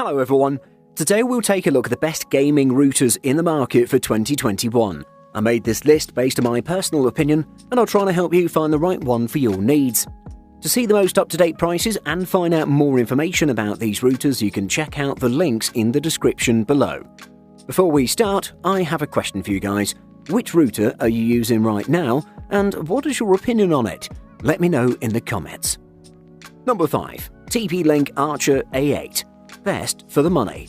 Hello everyone, today we'll take a look at the best gaming routers in the market for 2021. I made this list based on my personal opinion and I'll try to help you find the right one for your needs. To see the most up-to-date prices and find out more information about these routers, you can check out the links in the description below. Before we start, I have a question for you guys. Which router are you using right now and what is your opinion on it? Let me know in the comments. Number 5. TP-Link Archer A8. Best for the money.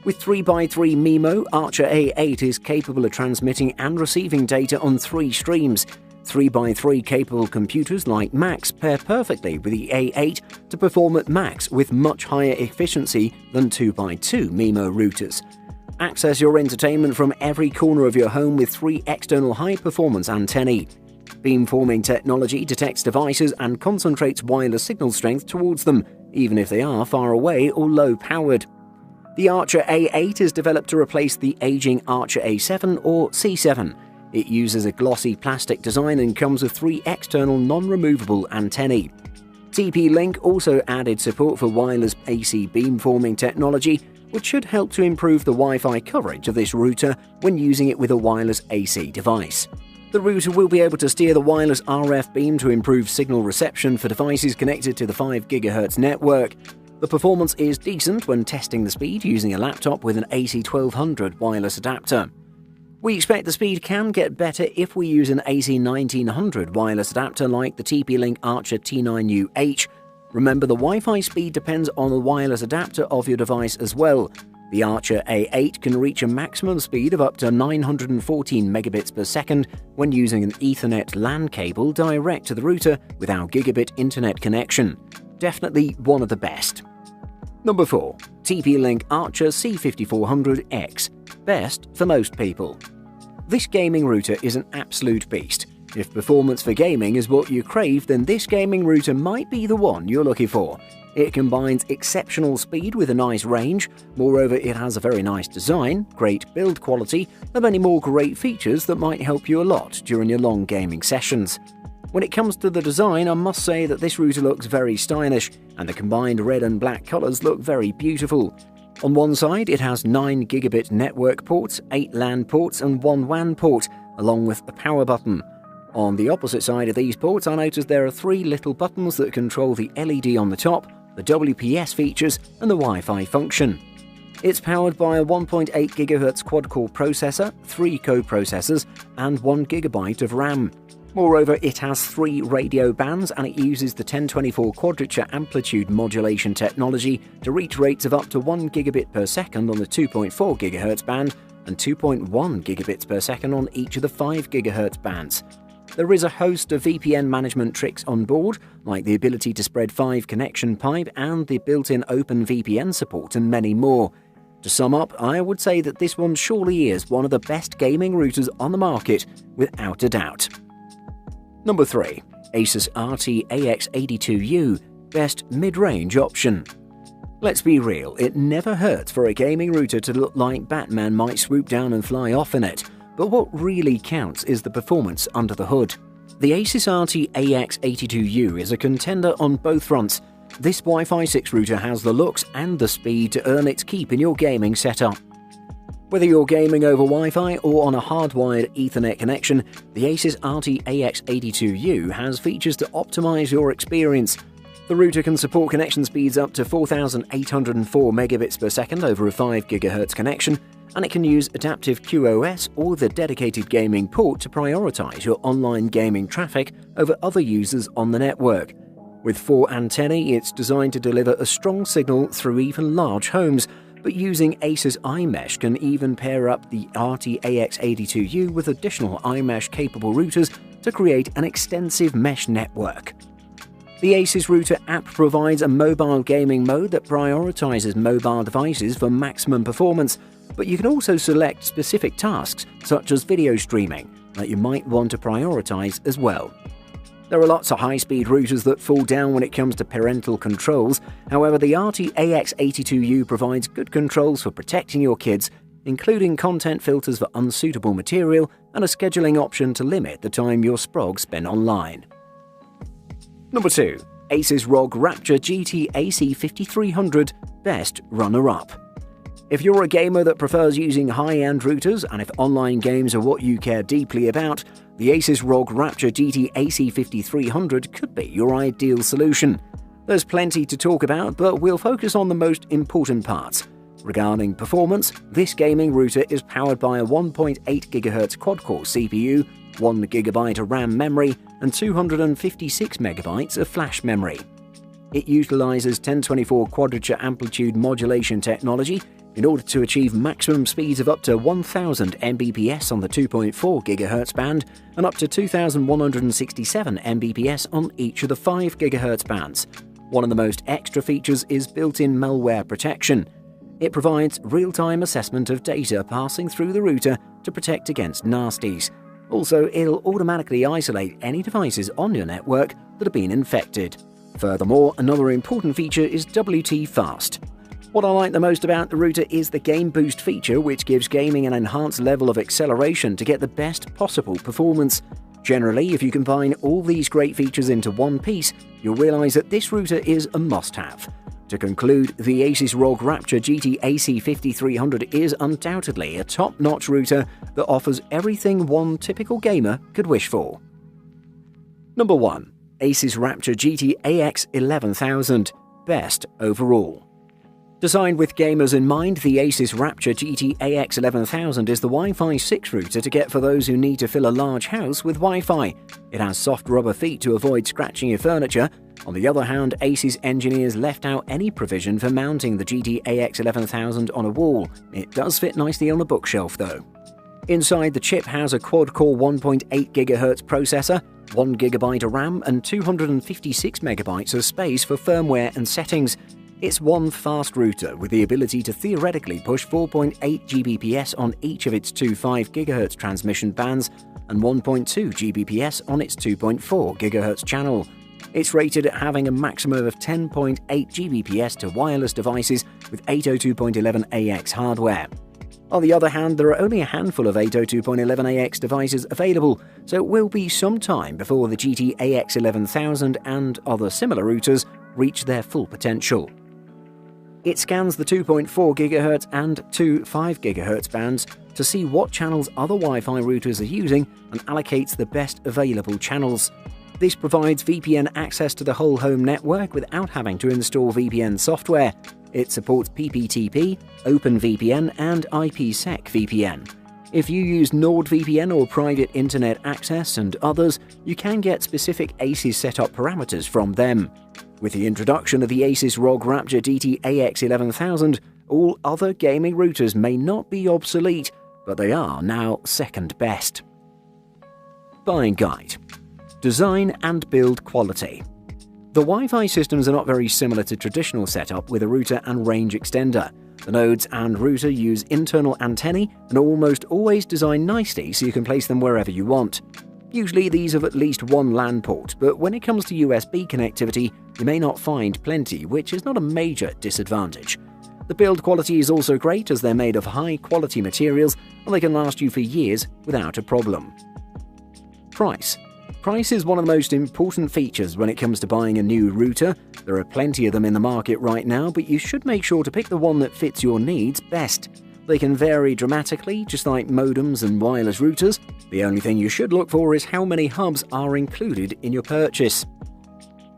With 3x3 MIMO, Archer A8 is capable of transmitting and receiving data on 3 streams. 3x3 capable computers like Macs pair perfectly with the A8 to perform at max with much higher efficiency than 2x2 MIMO routers. Access your entertainment from every corner of your home with 3 external high-performance antennae. Beamforming technology detects devices and concentrates wireless signal strength towards them, even if they are far away or low-powered. The Archer A8 is developed to replace the aging Archer A7 or C7. It uses a glossy plastic design and comes with 3 external non-removable antennae. TP-Link also added support for wireless AC beamforming technology, which should help to improve the Wi-Fi coverage of this router when using it with a wireless AC device. The router will be able to steer the wireless RF beam to improve signal reception for devices connected to the 5 GHz network. The performance is decent when testing the speed using a laptop with an AC1200 wireless adapter. We expect the speed can get better if we use an AC1900 wireless adapter like the TP-Link Archer T9UH. Remember, the Wi-Fi speed depends on the wireless adapter of your device as well. The Archer A8 can reach a maximum speed of up to 914 megabits per second when using an Ethernet LAN cable direct to the router with our gigabit internet connection. Definitely one of the best. Number 4. TP-Link Archer C5400X. Best for most people. This gaming router is an absolute beast. If performance for gaming is what you crave, then this gaming router might be the one you're looking for. It combines exceptional speed with a nice range. Moreover, it has a very nice design, great build quality, and many more great features that might help you a lot during your long gaming sessions. When it comes to the design, I must say that this router looks very stylish, and the combined red and black colors look very beautiful. On one side, it has 9 gigabit network ports, 8 LAN ports, and 1 WAN port, along with a power button. On the opposite side of these ports, I noticed there are 3 little buttons that control the LED on the top, the WPS features, and the Wi-Fi function. It's powered by a 1.8 GHz quad-core processor, 3 co-processors, and 1 GB of RAM. Moreover, it has 3 radio bands and it uses the 1024 quadrature amplitude modulation technology to reach rates of up to 1 gigabit per second on the 2.4 GHz band and 2.1 gigabits per second on each of the 5 GHz bands. There is a host of VPN management tricks on board, like the ability to spread 5 connection pipe and the built-in Open VPN support and many more. To sum up, I would say that this one surely is one of the best gaming routers on the market, without a doubt. Number 3. Asus RT AX82U. Best mid-range option. Let's be real, it never hurts for a gaming router to look like Batman might swoop down and fly off in it. But what really counts is the performance under the hood. The Asus RT AX82U is a contender on both fronts. This Wi-Fi 6 router has the looks and the speed to earn its keep in your gaming setup. Whether you're gaming over Wi-Fi or on a hardwired Ethernet connection, the Asus RT AX82U has features to optimize your experience. The router can support connection speeds up to 4,804 megabits per second over a 5 GHz connection, and it can use adaptive QoS or the dedicated gaming port to prioritize your online gaming traffic over other users on the network. With 4 antennae, it's designed to deliver a strong signal through even large homes, but using Asus iMesh can even pair up the RT AX82U with additional iMesh-capable routers to create an extensive mesh network. The Asus Router app provides a mobile gaming mode that prioritizes mobile devices for maximum performance, but you can also select specific tasks, such as video streaming, that you might want to prioritize as well. There are lots of high-speed routers that fall down when it comes to parental controls. However, the RT AX82U provides good controls for protecting your kids, including content filters for unsuitable material and a scheduling option to limit the time your sprogs spend online. Number 2. Asus ROG Rapture GT AC5300 Best Runner-Up. If you're a gamer that prefers using high-end routers, and if online games are what you care deeply about, the Asus ROG Rapture GT AC5300 could be your ideal solution. There's plenty to talk about, but we'll focus on the most important parts. Regarding performance, this gaming router is powered by a 1.8 GHz quad-core CPU, 1 GB of RAM memory, and 256 MB of flash memory. It utilizes 1024 quadrature amplitude modulation technology in order to achieve maximum speeds of up to 1000 Mbps on the 2.4 GHz band and up to 2167 Mbps on each of the 5 GHz bands. One of the most extra features is built-in malware protection. It provides real-time assessment of data passing through the router to protect against nasties. Also, it'll automatically isolate any devices on your network that have been infected. Furthermore, another important feature is WT Fast. What I like the most about the router is the Game Boost feature, which gives gaming an enhanced level of acceleration to get the best possible performance. Generally, if you combine all these great features into one piece, you'll realize that this router is a must-have. To conclude, the Asus ROG Rapture GT AC5300 is undoubtedly a top-notch router that offers everything one typical gamer could wish for. Number 1. Asus Rapture GT AX11000 Best Overall. Designed with gamers in mind, the Asus Rapture GT AX11000 is the Wi-Fi 6 router to get for those who need to fill a large house with Wi-Fi. It has soft rubber feet to avoid scratching your furniture. On the other hand, Asus engineers left out any provision for mounting the GT AX11000 on a wall. It does fit nicely on a bookshelf though. Inside, the chip has a quad-core 1.8 GHz processor, 1 GB of RAM and 256 MB of space for firmware and settings. It's one fast router with the ability to theoretically push 4.8 Gbps on each of its two 5 GHz transmission bands and 1.2 Gbps on its 2.4 GHz channel. It's rated at having a maximum of 10.8 Gbps to wireless devices with 802.11ax hardware. On the other hand, there are only a handful of 802.11ax devices available, so it will be some time before the GT AX11000 and other similar routers reach their full potential. It scans the 2.4 GHz and two 5 GHz bands to see what channels other Wi-Fi routers are using and allocates the best available channels. This provides VPN access to the whole home network without having to install VPN software. It supports PPTP, OpenVPN, and IPsec VPN. If you use NordVPN or private internet access and others, you can get specific Asus setup parameters from them. With the introduction of the Asus ROG Rapture GT AX11000, all other gaming routers may not be obsolete, but they are now second best. Buying Guide. Design and build quality. The Wi-Fi systems are not very similar to traditional setup with a router and range extender. The nodes and router use internal antennae and are almost always designed nicely so you can place them wherever you want. Usually these have at least one LAN port, but when it comes to USB connectivity, you may not find plenty, which is not a major disadvantage. The build quality is also great as they're made of high-quality materials and they can last you for years without a problem. Price. Price is one of the most important features when it comes to buying a new router. There are plenty of them in the market right now, but you should make sure to pick the one that fits your needs best. They can vary dramatically, just like modems and wireless routers. The only thing you should look for is how many hubs are included in your purchase.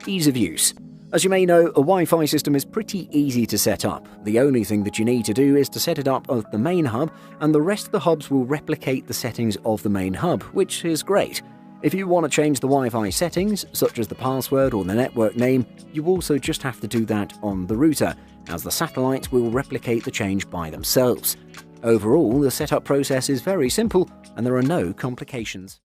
Ease of use. As you may know, a Wi-Fi system is pretty easy to set up. The only thing that you need to do is to set it up at the main hub, and the rest of the hubs will replicate the settings of the main hub, which is great. If you want to change the Wi-Fi settings, such as the password or the network name, you also just have to do that on the router, as the satellites will replicate the change by themselves. Overall, the setup process is very simple and there are no complications.